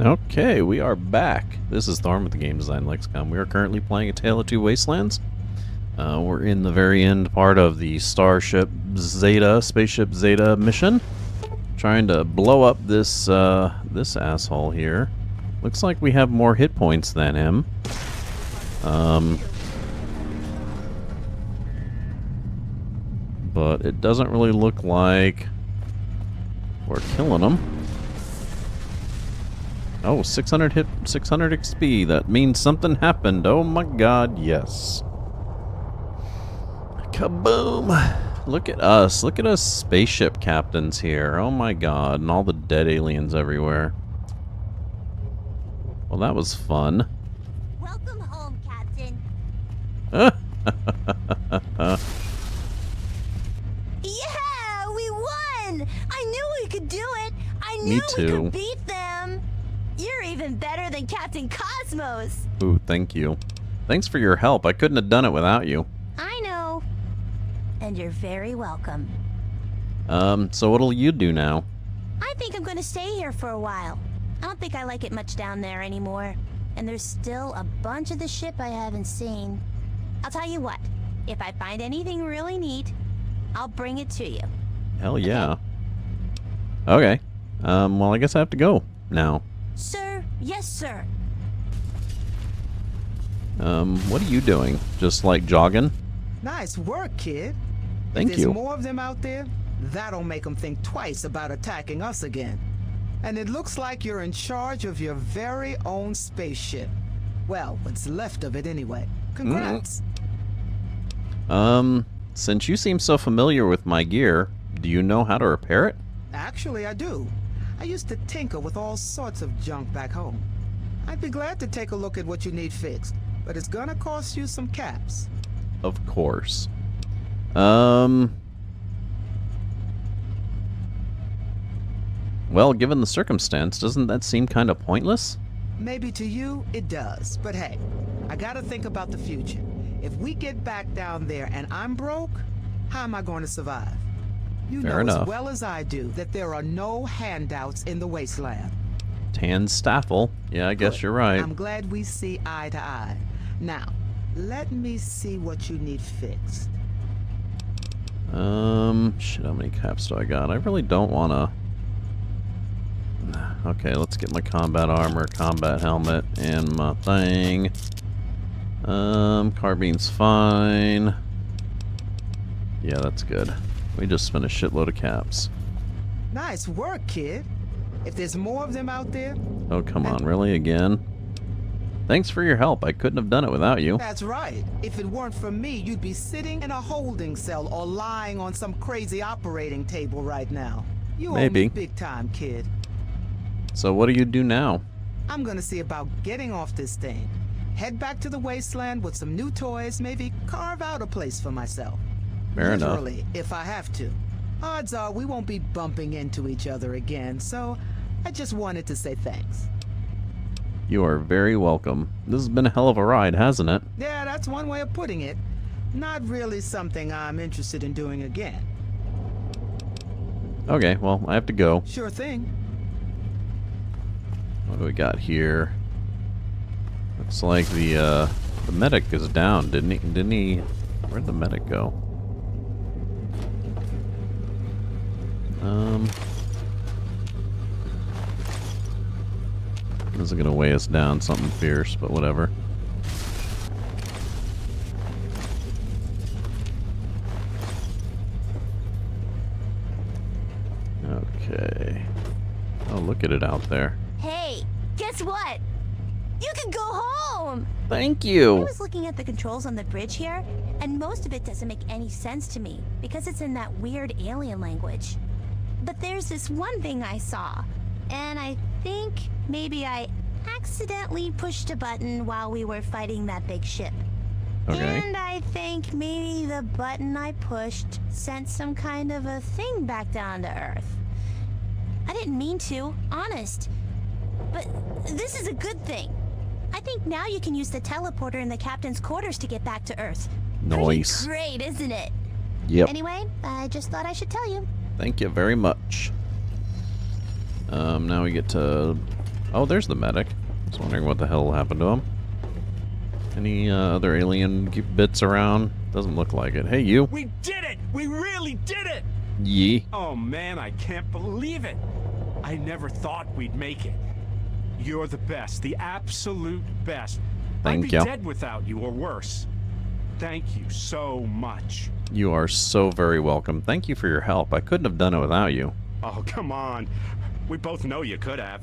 Okay, we are back. This is Thorn with the Game Design Lexicon. We are currently playing A Tale of Two Wastelands. We're in the very end part of the Spaceship Zeta mission. Trying to blow up this this asshole here. Looks like we have more hit points than him. But it doesn't really look like we're killing him. Oh, 600 XP. That means something happened. Oh my god, yes. Kaboom! Look at us. Look at us spaceship captains here. Oh my god, and all the dead aliens everywhere. Well, that was fun. Welcome home, Captain. Yeah, we won! I knew we could do it! I knew we could beat them! You're even better than Captain Cosmos! Ooh, thank you. Thanks for your help. I couldn't have done it without you. I know. And you're very welcome. So what'll you do now? I think I'm gonna stay here for a while. I don't think I like it much down there anymore. And there's still a bunch of the ship I haven't seen. I'll tell you what. If I find anything really neat, I'll bring it to you. Hell yeah. Okay. Well, I guess I have to go now. Sir, yes, sir. What are you doing? Just like jogging? Nice work, kid. Thank if you. there's more of them out there, that'll make them think twice about attacking us again. And it looks like you're in charge of your very own spaceship. Well, what's left of it anyway. Congrats. Since you seem so familiar with my gear, do you know how to repair it? Actually, I do. I used to tinker with all sorts of junk back home. I'd be glad to take a look at what you need fixed, but it's gonna cost you some caps. Of course. Well, given the circumstance, doesn't that seem kind of pointless? Maybe to you, it does. But hey, I gotta think about the future. If we get back down there and I'm broke, how am I going to survive? You know as well as I do that there are no handouts in the wasteland. Tan Staffel. Yeah, I guess you're right. I'm glad we see eye to eye. Now, let me see what you need fixed. Shit, how many caps do I got? I really don't want to... Okay, let's get my combat armor, combat helmet, and my thing. Carbine's fine. Yeah, that's good. We just spent a shitload of caps. Nice work, kid. If there's more of them out there... Oh, come on, really? Again? Thanks for your help. I couldn't have done it without you. That's right. If it weren't for me, you'd be sitting in a holding cell or lying on some crazy operating table right now. You owe me big time, kid. So what do you do now? I'm gonna see about getting off this thing. Head back to the wasteland with some new toys, maybe carve out a place for myself. Fair enough. Literally, if I have to. Odds are we won't be bumping into each other again, so I just wanted to say thanks. You are very welcome. This has been a hell of a ride, hasn't it? Yeah, that's one way of putting it. Not really something I'm interested in doing again. Okay, well, I have to go. Sure thing. What do we got here? Looks like the medic is down, didn't he? Where'd the medic go? This is gonna weigh us down, something fierce, but whatever. Okay. Oh, look at it out there. Hey, guess what? You can go home! Thank you! I was looking at the controls on the bridge here, and most of it doesn't make any sense to me, because it's in that weird alien language. But there's this one thing I saw, and I think maybe I accidentally pushed a button while we were fighting that big ship. Okay. And I think maybe the button I pushed sent some kind of a thing back down to Earth. I didn't mean to, honest. But this is a good thing. I think now you can use the teleporter in the captain's quarters to get back to Earth. Nice. Pretty great, isn't it? Yep. Anyway, I just thought I should tell you. Thank you very much. Now we get to Oh, there's the medic. I was wondering what the hell happened to him. Any other alien bits around? Doesn't look like it. Hey, you. We did it! We really did it! Yee. Oh man, I can't believe it. I never thought we'd make it. You're the best, the absolute best. Thank I'd you. be dead without you, or worse. Thank you so much. You are so very welcome. Thank you for your help. I couldn't have done it without you. Oh, come on. We both know you could have.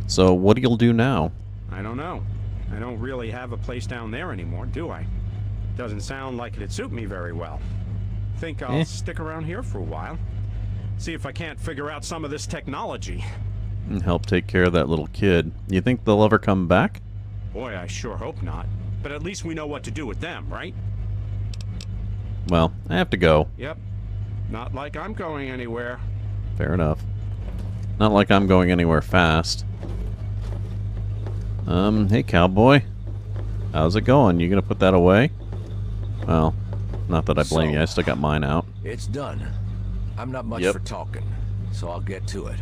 So, what do you'll do now? I don't know. I don't really have a place down there anymore, do I? Doesn't sound like it'd suit me very well. Think I'll stick around here for a while. See if I can't figure out some of this technology. And help take care of that little kid. You think they'll ever come back? Boy, I sure hope not. But at least we know what to do with them, right? Well, I have to go. Yep. Not like I'm going anywhere. Fair enough. Not like I'm going anywhere fast. Hey cowboy. How's it going? You gonna put that away? Well, not that I blame you. I still got mine out. It's done. I'm not much for talking, so I'll get to it.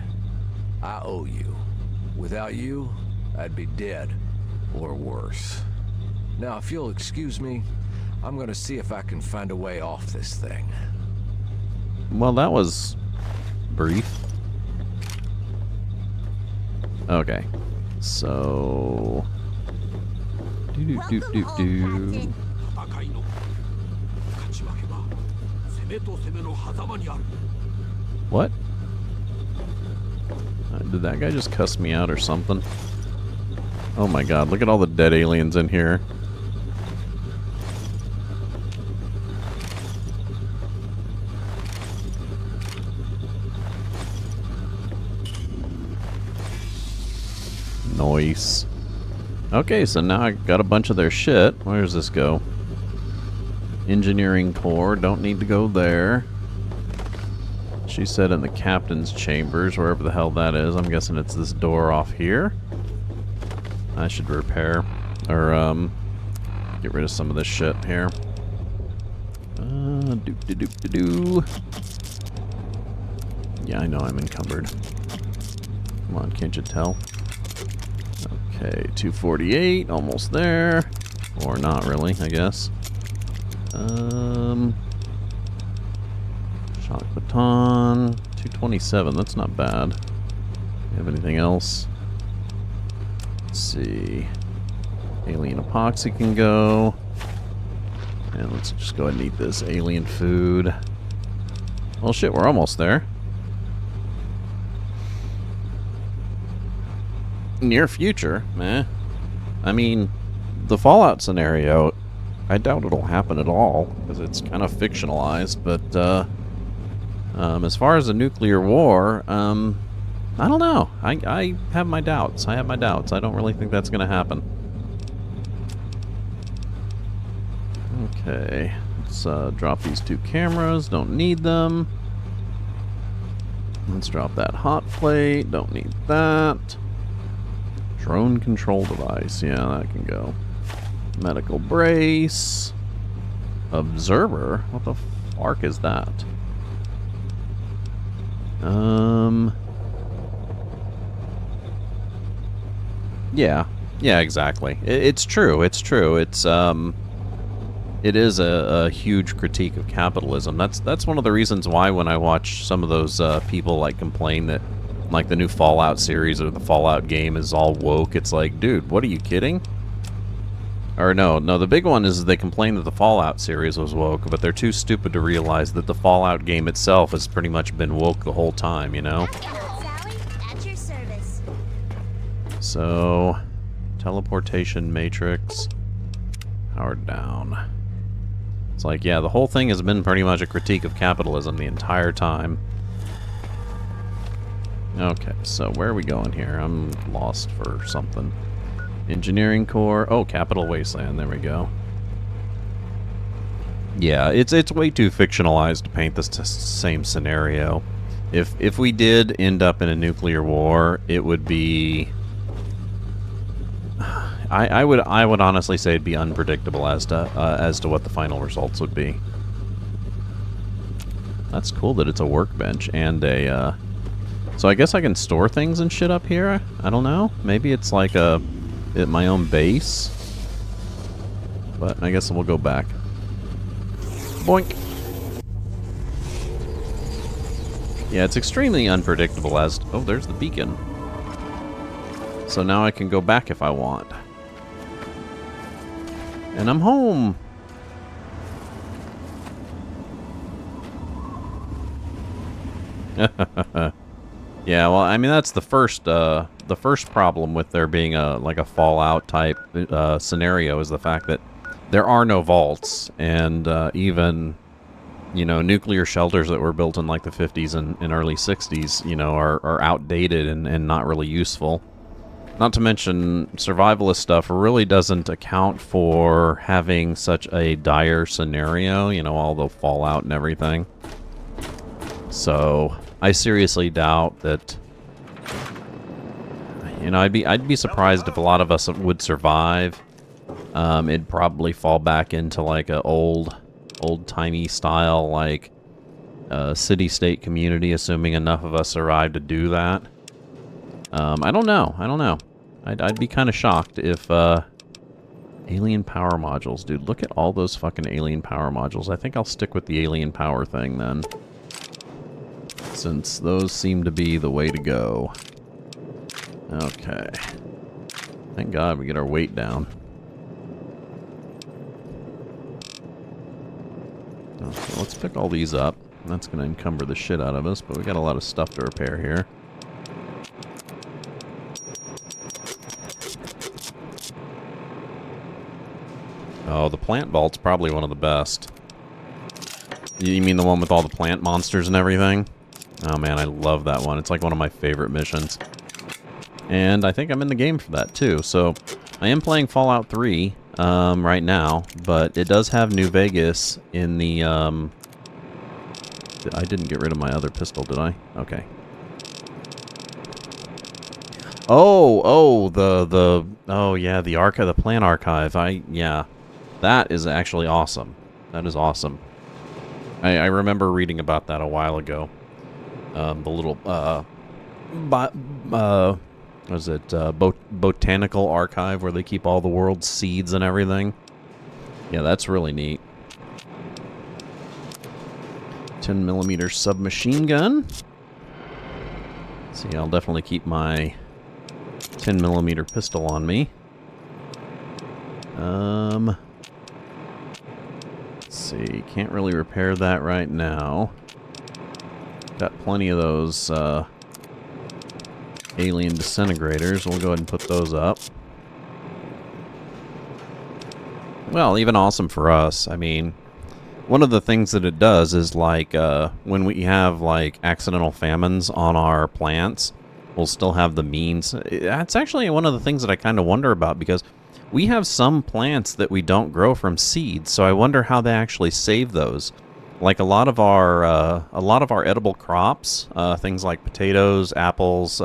I owe you. Without you, I'd be dead, or worse. Now, if you'll excuse me, I'm gonna see if I can find a way off this thing. Well, that was brief. Okay. So... Welcome home, Captain. What? Did that guy just cuss me out or something? Oh my god, look at all the dead aliens in here. Nice. Okay, so now I got a bunch of their shit. Where does this go? Engineering core, don't need to go there. She said in the captain's chambers, wherever the hell that is. I'm guessing it's this door off here. I should repair, or get rid of some of this shit here. Do. Yeah, I know I'm encumbered. Come on, can't you tell? Okay, 248, almost there. Or not really, I guess. Shock baton, 227, that's not bad. You have anything else? Let's see. Alien epoxy can go. And let's just go ahead and eat this alien food. Well, shit, we're almost there. Near future, eh? I mean, the Fallout scenario, I doubt it'll happen at all, because it's kind of fictionalized, but, as far as a nuclear war, I don't know. I have my doubts. I don't really think that's going to happen. Okay, let's drop these two cameras. Don't need them. Let's drop that hot plate. Don't need that. Drone control device. Yeah, that can go. Medical brace. Observer? What the fuck is that? Yeah, exactly. It's true. It is a huge critique of capitalism. That's one of the reasons why when I watch some of those people like complain that like the new Fallout series or the Fallout game is all woke, it's like, dude, what are you kidding? Or no, the big one is they complain that the Fallout series was woke, but they're too stupid to realize that the Fallout game itself has pretty much been woke the whole time, you know? Sally, at your service. So, teleportation matrix, powered down. It's like, yeah, the whole thing has been pretty much a critique of capitalism the entire time. Okay, so where are we going here? I'm lost for something. Engineering core. Oh, Capital Wasteland. There we go. Yeah, it's way too fictionalized to paint this same scenario. If we did end up in a nuclear war, it would be... I would honestly say it'd be unpredictable as to what the final results would be. That's cool that it's a workbench and a So I guess I can store things and shit up here? I don't know. Maybe it's like at my own base. But I guess we'll go back. Boink! Yeah, it's extremely unpredictable as... Oh, there's the beacon. So now I can go back if I want. And I'm home! Yeah, well, I mean, that's the first problem with there being like a Fallout type scenario is the fact that there are no vaults, and even, you know, nuclear shelters that were built in like the 50s and early 60s, you know, are outdated and not really useful. Not to mention, survivalist stuff really doesn't account for having such a dire scenario, you know, all the Fallout and everything. So I seriously doubt that, you know, I'd be surprised if a lot of us would survive. It'd probably fall back into like a old-timey style, like city-state community, assuming enough of us survive to do that. I don't know. I'd be kind of shocked if alien power modules, dude. Look at all those fucking alien power modules. I think I'll stick with the alien power thing then, since those seem to be the way to go. Okay. Thank God we get our weight down. Okay, let's pick all these up. That's going to encumber the shit out of us, but we got a lot of stuff to repair here. Oh, the plant vault's probably one of the best. You mean the one with all the plant monsters and everything? Oh man, I love that one. It's like one of my favorite missions. And I think I'm in the game for that too. So I am playing Fallout 3 right now, but it does have New Vegas in the... I didn't get rid of my other pistol, did I? Okay. Oh, oh yeah, the plant archive. Yeah. That is actually awesome. That is awesome. I remember reading about that a while ago. The little, what is it, botanical archive where they keep all the world's seeds and everything. Yeah, that's really neat. 10mm submachine gun. See, I'll definitely keep my 10mm pistol on me. Let's see, can't really repair that right now. Got plenty of those alien disintegrators. We'll go ahead and put those up. Well, even awesome for us. I mean, one of the things that it does is like when we have like accidental famines on our plants, we'll still have the means. That's actually one of the things that I kind of wonder about, because we have some plants that we don't grow from seeds, so I wonder how they actually save those. Like a lot of our edible crops, things like potatoes, apples,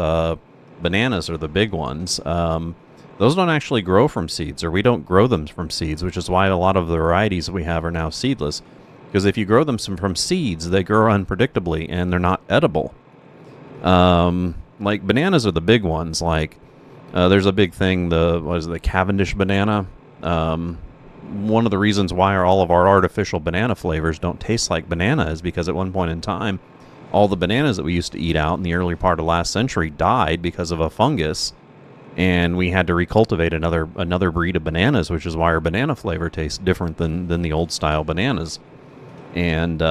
bananas are the big ones. Those don't actually grow from seeds, or we don't grow them from seeds, which is why a lot of the varieties we have are now seedless. Because if you grow them from seeds, they grow unpredictably and they're not edible. Like bananas are the big ones. Like there's a big thing, the Cavendish banana. One of the reasons why all of our artificial banana flavors don't taste like banana is because at one point in time, all the bananas that we used to eat out in the early part of last century died because of a fungus, and we had to recultivate another breed of bananas, which is why our banana flavor tastes different than the old style bananas. And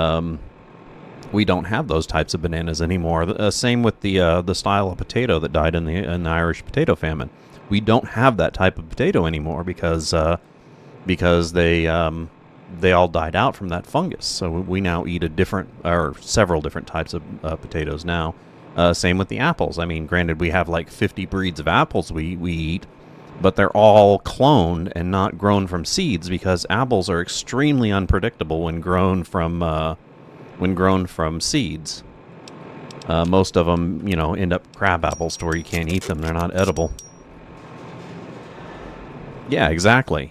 we don't have those types of bananas anymore. Same with the style of potato that died in the Irish potato famine. We don't have that type of potato anymore because they all died out from that fungus. So we now eat several different types of potatoes now. Same with the apples. I mean, granted, we have like 50 breeds of apples we eat, but they're all cloned and not grown from seeds, because apples are extremely unpredictable when grown from seeds. Most of them, you know, end up crab apples to where you can't eat them. They're not edible. Yeah, exactly.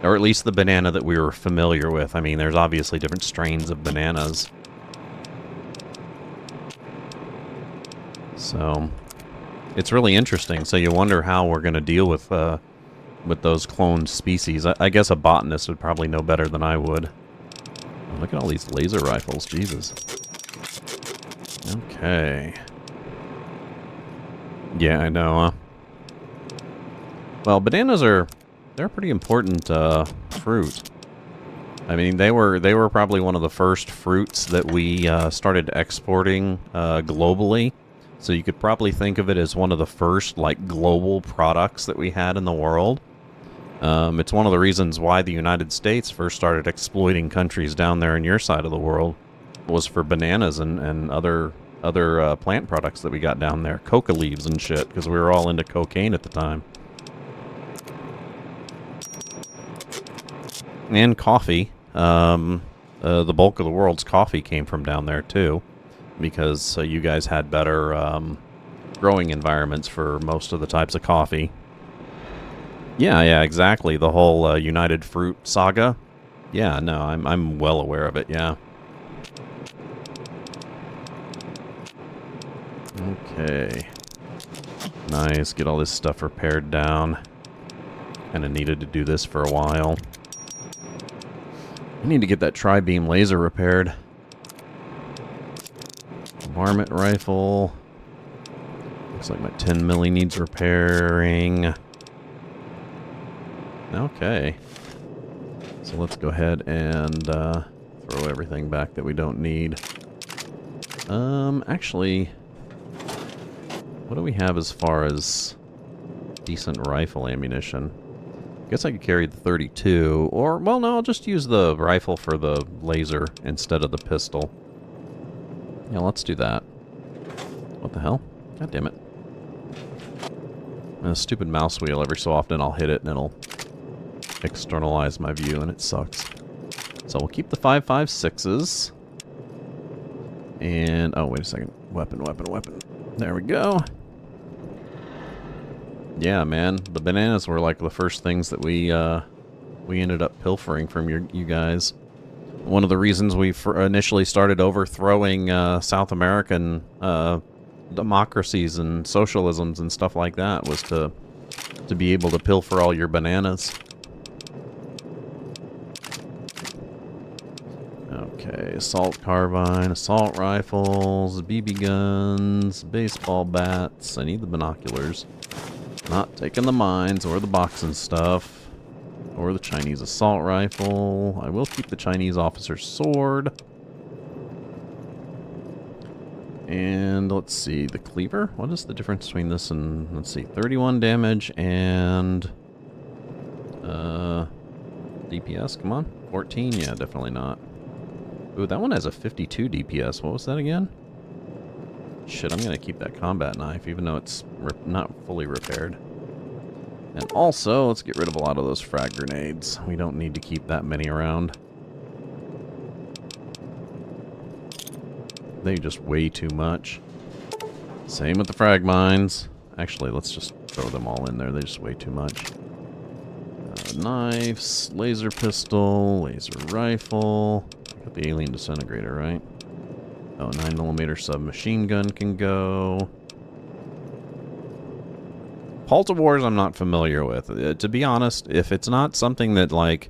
Or at least the banana that we were familiar with. I mean, there's obviously different strains of bananas. So it's really interesting. So you wonder how we're going to deal with those cloned species. I guess a botanist would probably know better than I would. Oh, look at all these laser rifles, Jesus. Okay. Yeah, I know. Well, bananas they're a pretty important fruit. I mean, they were probably one of the first fruits that we started exporting globally. So you could probably think of it as one of the first, like, global products that we had in the world. It's one of the reasons why the United States first started exploiting countries down there in your side of the world was for bananas and other plant products that we got down there. Coca leaves and shit, because we were all into cocaine at the time. And coffee. The bulk of the world's coffee came from down there, too. Because you guys had better growing environments for most of the types of coffee. Yeah, exactly. The whole United Fruit saga. Yeah, no, I'm well aware of it, yeah. Okay. Nice, get all this stuff repaired down. Kinda needed to do this for a while. I need to get that tri-beam laser repaired. Varmint rifle. Looks like my 10 milli needs repairing. Okay. So let's go ahead and throw everything back that we don't need. Actually, what do we have as far as decent rifle ammunition? I guess I could carry the 32, or, well, no, I'll just use the rifle for the laser instead of the pistol. Yeah, let's do that. What the hell? God damn it. A stupid mouse wheel, every so often I'll hit it and it'll externalize my view and it sucks. So we'll keep the 5.56s. And, oh, wait a second. Weapon. There we go. Yeah, man. The bananas were like the first things that we ended up pilfering from you guys. One of the reasons we initially started overthrowing South American democracies and socialisms and stuff like that was to be able to pilfer all your bananas. Okay, assault carbine, assault rifles, BB guns, baseball bats. I need the binoculars. Not taking the mines or the boxing stuff. Or the Chinese assault rifle. I will keep the Chinese officer's sword. And let's see, the cleaver? What is the difference between this and, let's see, 31 damage and DPS, come on. 14? Yeah, definitely not. Ooh, that one has a 52 DPS. What was that again? Shit, I'm gonna keep that combat knife, even though it's not fully repaired. And also, let's get rid of a lot of those frag grenades. We don't need to keep that many around. They just way too much. Same with the frag mines. Actually, let's just throw them all in there. They just way too much. Knives, laser pistol, laser rifle. I got the alien disintegrator, right? Oh, 9mm submachine gun can go. Pulse of Wars I'm not familiar with. To be honest, if it's not something that, like,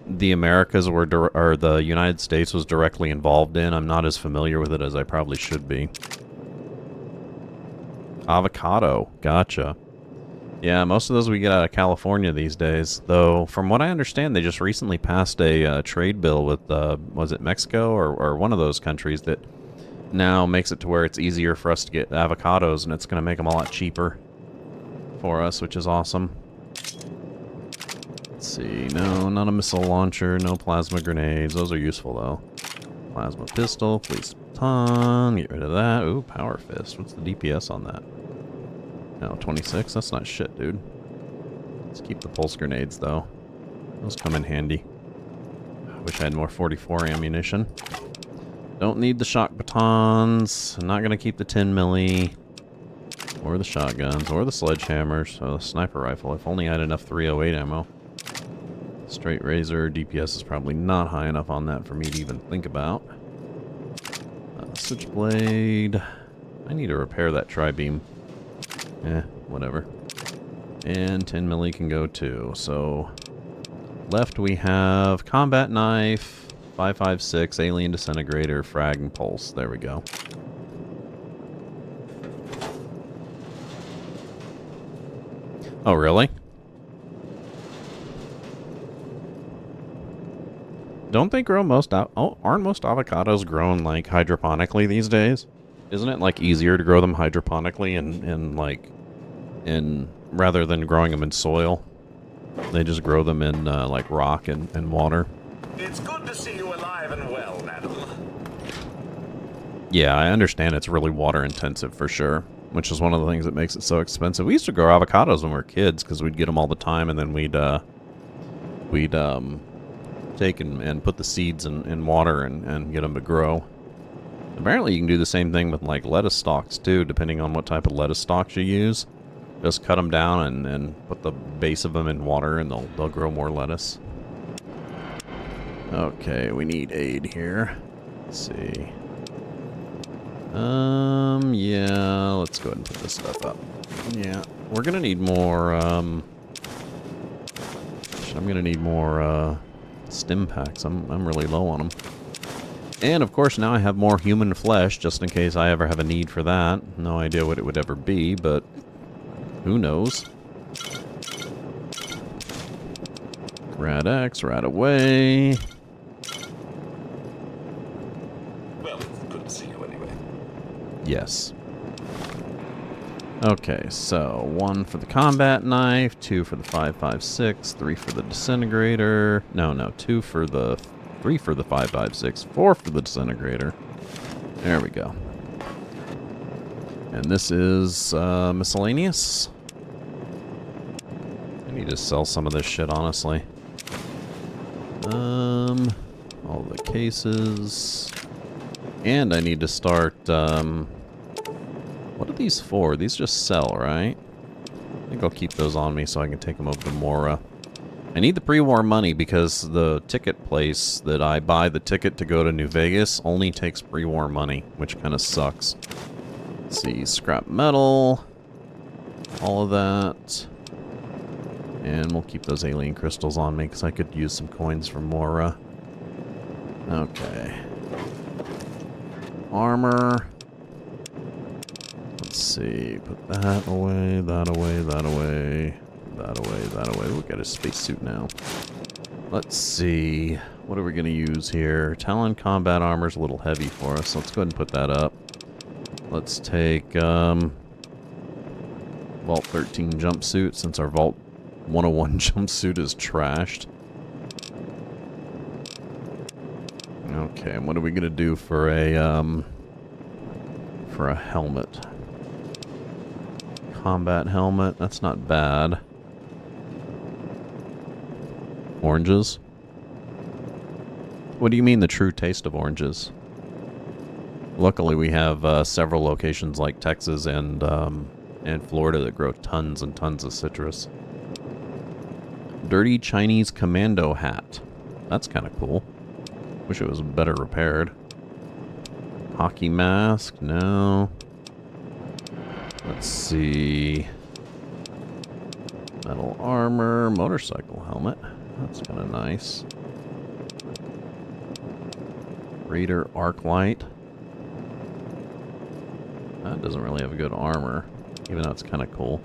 the Americas were or the United States was directly involved in, I'm not as familiar with it as I probably should be. Avocado. Gotcha. Yeah, most of those we get out of California these days. Though, from what I understand, they just recently passed a trade bill with, was it Mexico or one of those countries that now makes it to where it's easier for us to get avocados, and it's going to make them a lot cheaper for us, which is awesome. Let's see. No, not a missile launcher. No plasma grenades. Those are useful, though. Plasma pistol. Police baton. Get rid of that. Ooh, power fist. What's the DPS on that? No, 26? That's not shit, dude. Let's keep the pulse grenades, though. Those come in handy. I wish I had more 44 ammunition. Don't need the shock batons. I'm not going to keep the 10 milli. Or the shotguns. Or the sledgehammers. Or the sniper rifle. If only I had enough 308 ammo. Straight razor. DPS is probably not high enough on that for me to even think about. Switchblade. I need to repair that tri-beam. Whatever. And 10 milli can go too. So left we have combat knife, 5.56, alien disintegrator, frag, and pulse. There we go. Oh, really? Don't they grow most aren't most avocados grown like hydroponically these days? Isn't it like easier to grow them hydroponically in rather than growing them in soil? They just grow them in like rock and water. It's good to see you alive and well, madam. Yeah, I understand it's really water intensive for sure, which is one of the things that makes it so expensive. We used to grow avocados when we were kids because we'd get them all the time, and then we'd take and put the seeds in water and get them to grow. Apparently you can do the same thing with like lettuce stalks too, depending on what type of lettuce stalks you use. Just cut them down and put the base of them in water and they'll grow more lettuce. Okay, we need aid here. Let's see. Yeah, let's go ahead and put this stuff up. Yeah, we're gonna need more, I'm gonna need more, stim packs. I'm really low on them. And of course now I have more human flesh just in case I ever have a need for that. No idea what it would ever be, but who knows. Rad X, rad away. Well, it's good to see you anyway. Yes. Okay, so 1 for the combat knife, 2 for the 5.56, 3 for the disintegrator. No, 3 for the 5.56, 4 for the disintegrator. There we go. And this is miscellaneous. I need to sell some of this shit, honestly. All the cases. And I need to start, what are these for? These just sell, right? I think I'll keep those on me so I can take them over to Mora. I need the pre-war money because the ticket place that I buy the ticket to go to New Vegas only takes pre-war money, which kind of sucks. Let's see, scrap metal, all of that. And we'll keep those alien crystals on me because I could use some coins from Mora. Okay. Armor. Let's see, put that away, that away, that away, that away, that away. We'll get a spacesuit now. Let's see, what are we going to use here? Talon combat armor is a little heavy for us. Let's go ahead and put that up. Let's take Vault 13 jumpsuit since our Vault 101 jumpsuit is trashed. Okay, and what are we going to do for a helmet? Combat helmet, that's not bad. Oranges? What do you mean the true taste of oranges? Luckily we have several locations like Texas and Florida that grow tons and tons of citrus. Dirty Chinese commando hat. That's kind of cool. Wish it was better repaired. Hockey mask, no. Let's see. Metal armor, motorcycle helmet. That's kind of nice. Raider arc light. That doesn't really have good armor, even though it's kind of cool.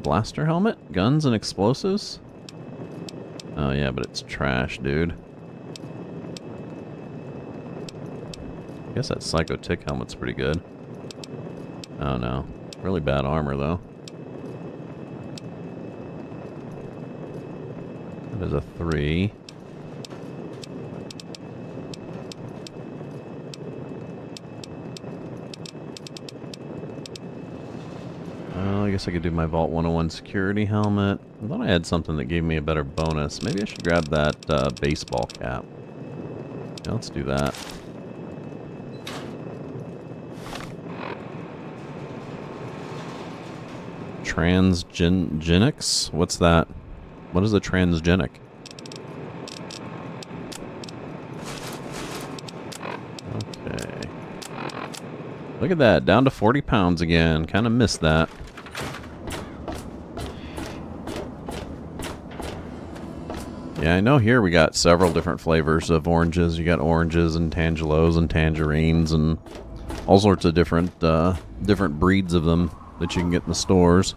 Blaster helmet, guns and explosives. Oh yeah, but it's trash, dude. I guess that Psycho Tick helmet's pretty good. Oh no. Really bad armor, though. That is a 3. Well, I guess I could do my Vault 101 security helmet. I thought I had something that gave me a better bonus. Maybe I should grab that baseball cap. Yeah, let's do that. Transgenics? What's that? What is a transgenic? Okay. Look at that, down to 40 pounds again. Kind of missed that. Yeah, I know here we got several different flavors of oranges. You got oranges and tangelos and tangerines and all sorts of different different breeds of them that you can get in the stores.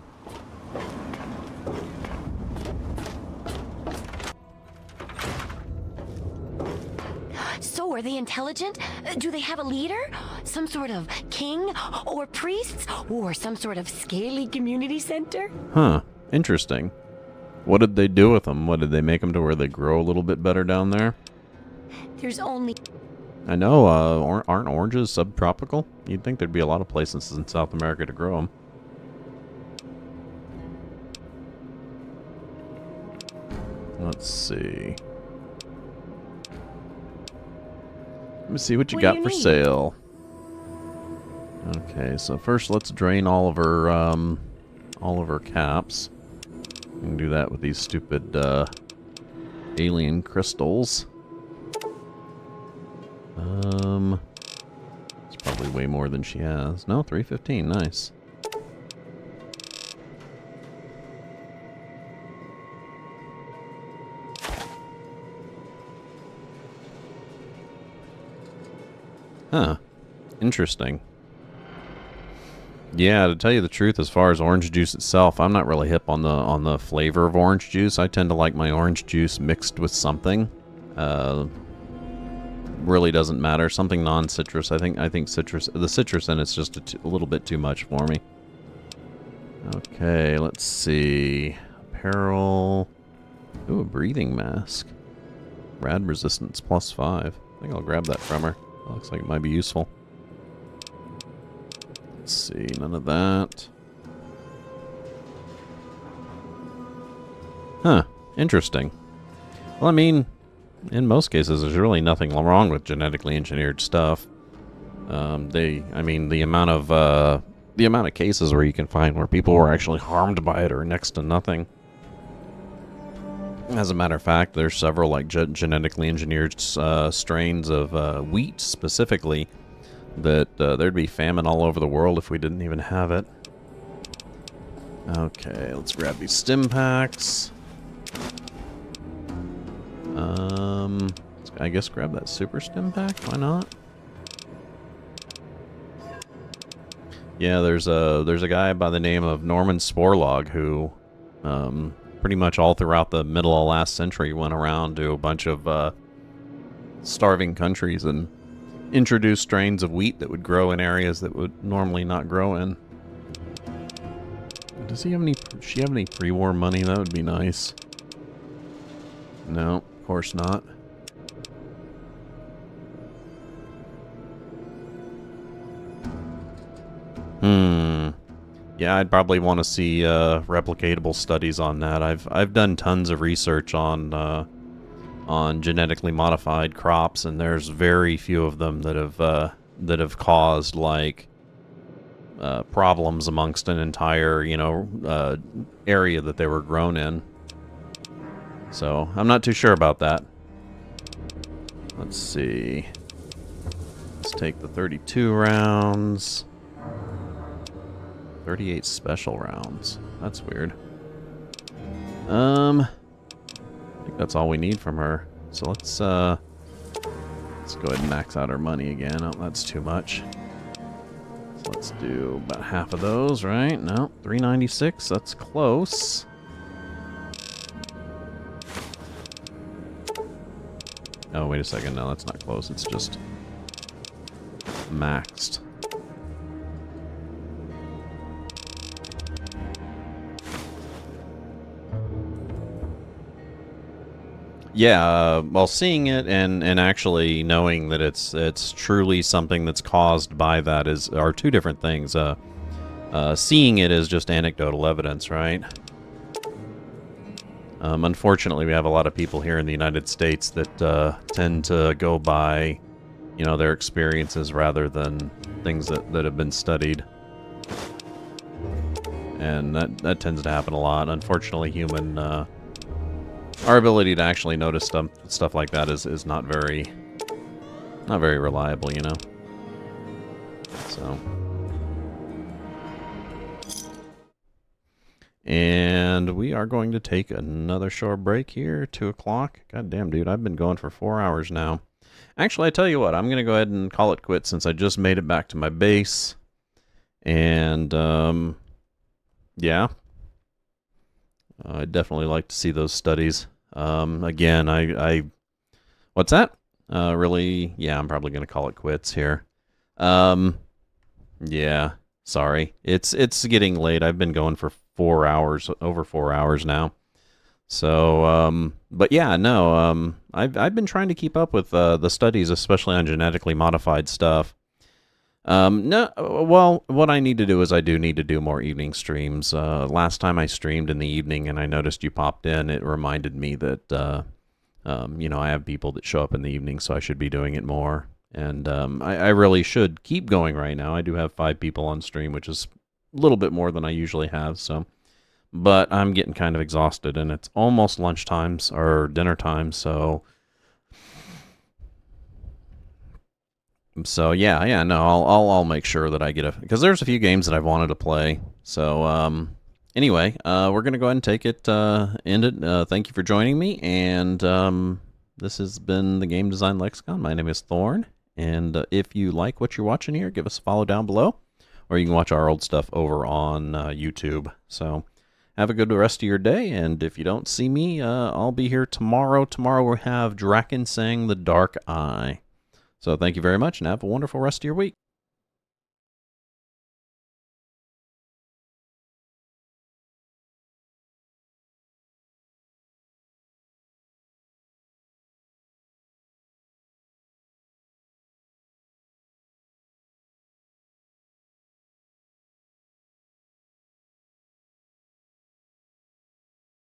So, are they intelligent? Do they have a leader? Some sort of king? Or priests? Or some sort of scaly community center? Huh. Interesting. What did they do with them? What did they make them to where they grow a little bit better down there? There's only... I know, aren't oranges subtropical? You'd think there'd be a lot of places in South America to grow them. Let's see. Let me see what you got for sale. Okay, so first let's drain all of her caps. We can do that with these stupid alien crystals. It's probably way more than she has. No, 315, nice. Huh. Interesting. Yeah, to tell you the truth, as far as orange juice itself, I'm not really hip on the flavor of orange juice. I tend to like my orange juice mixed with something. Really doesn't matter. Something non-citrus. I think citrus. The citrus in it's just a little bit too much for me. Okay, let's see. Apparel. Ooh, a breathing mask. Rad resistance +5. I think I'll grab that from her. Looks like it might be useful. Let's see, none of that. Huh, interesting. Well, I mean, in most cases, there's really nothing wrong with genetically engineered stuff. I mean, the amount of cases where you can find where people were actually harmed by it are next to nothing. As a matter of fact, there's several like genetically engineered strains of wheat specifically that there'd be famine all over the world if we didn't even have it. Okay, let's grab these stim packs. I guess grab that super stim pack. Why not? Yeah, there's a guy by the name of Norman Sporlog who pretty much all throughout the middle of last century went around to a bunch of starving countries and introduced strains of wheat that would grow in areas that would normally not grow in. Does she have any pre-war money? That would be nice. No, of course not. Yeah, I'd probably want to see replicatable studies on that. I've done tons of research on genetically modified crops, and there's very few of them that have caused like problems amongst an entire area that they were grown in. So I'm not too sure about that. Let's see. Let's take the 32 rounds. 38 special rounds. That's weird. I think that's all we need from her. So let's go ahead and max out our money again. Oh, that's too much. So let's do about half of those, right? No, 396. That's close. Oh, wait a second. No, that's not close. It's just maxed. Yeah, well, seeing it and actually knowing that it's truly something that's caused by that are two different things. Seeing it is just anecdotal evidence, right? Unfortunately, we have a lot of people here in the United States that tend to go by, their experiences rather than things that have been studied, and that tends to happen a lot. Unfortunately, our ability to actually notice stuff like that is not very reliable, So. And we are going to take another short break here, 2 o'clock. God damn, dude, I've been going for 4 hours now. Actually, I tell you what, I'm going to go ahead and call it quits since I just made it back to my base. And, yeah. I'd definitely like to see those studies. Again, what's that? Really, yeah, I'm probably going to call it quits here. Yeah, sorry. It's getting late. I've been going for 4 hours, over 4 hours now. So, but yeah, no, I've been trying to keep up with the studies, especially on genetically modified stuff. No, well, what I need to do is I do need to do more evening streams. Last time I streamed in the evening and I noticed you popped in, it reminded me that, you know, I have people that show up in the evening, so I should be doing it more. And I really should keep going right now. I do have 5 people on stream, which is a little bit more than I usually have, so. But I'm getting kind of exhausted, and it's almost lunchtime, or dinner time, so... So yeah, no, I'll make sure that I get a, because there's a few games that I've wanted to play. So anyway, we're gonna go ahead and take it, end it. Thank you for joining me, and this has been the Game Design Lexicon. My name is Thorn, and if you like what you're watching here, give us a follow down below, or you can watch our old stuff over on YouTube. So have a good rest of your day, and if you don't see me, I'll be here tomorrow. Tomorrow we'll have Draken saying the Dark Eye. So thank you very much, and have a wonderful rest of your week.